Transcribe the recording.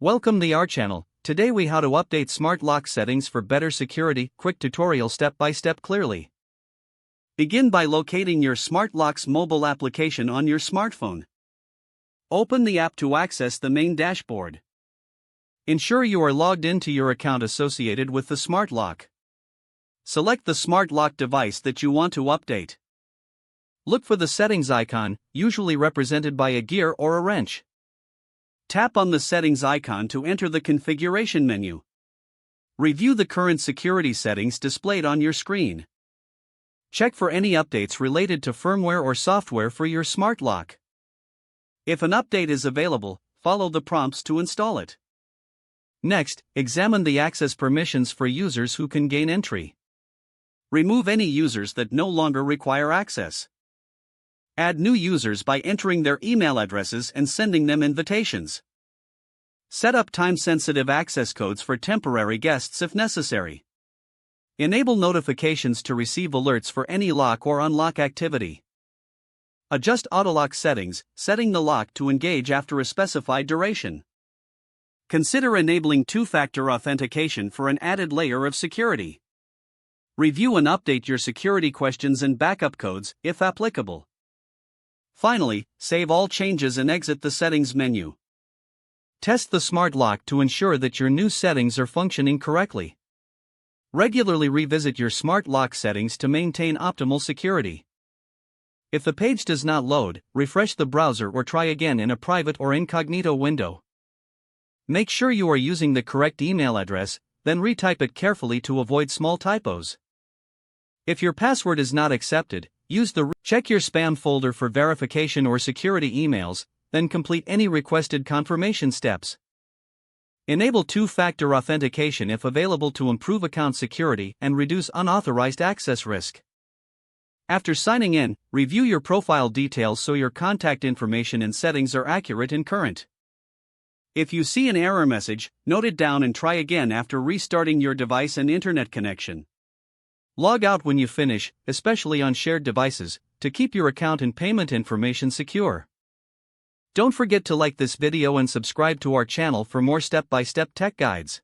Welcome to our channel. Today we how to update smart lock settings for better security. Quick tutorial step by step clearly. Begin by locating your Smart Locks mobile application on your smartphone. Open the app to access the main dashboard. Ensure you are logged into your account associated with the smart lock. Select the smart lock device that you want to update. Look for the settings icon, usually represented by a gear or a wrench. Tap on the settings icon to enter the configuration menu. Review the current security settings displayed on your screen. Check for any updates related to firmware or software for your smart lock. If an update is available, follow the prompts to install it. Next, examine the access permissions for users who can gain entry. Remove any users that no longer require access. Add new users by entering their email addresses and sending them invitations. Set up time-sensitive access codes for temporary guests if necessary. Enable notifications to receive alerts for any lock or unlock activity. Adjust autolock settings, setting the lock to engage after a specified duration. Consider enabling two-factor authentication for an added layer of security. Review and update your security questions and backup codes, if applicable. Finally, save all changes and exit the settings menu. Test the smart lock to ensure that your new settings are functioning correctly. Regularly revisit your smart lock settings to maintain optimal security. If the page does not load, refresh the browser or try again in a private or incognito window. Make sure you are using the correct email address, then retype it carefully to avoid small typos. If your password is not accepted, check your spam folder for verification or security emails, then complete any requested confirmation steps. Enable two-factor authentication if available to improve account security and reduce unauthorized access risk. After signing in, review your profile details so your contact information and settings are accurate and current. If you see an error message, note it down and try again after restarting your device and internet connection. Log out when you finish, especially on shared devices, to keep your account and payment information secure. Don't forget to like this video and subscribe to our channel for more step-by-step tech guides.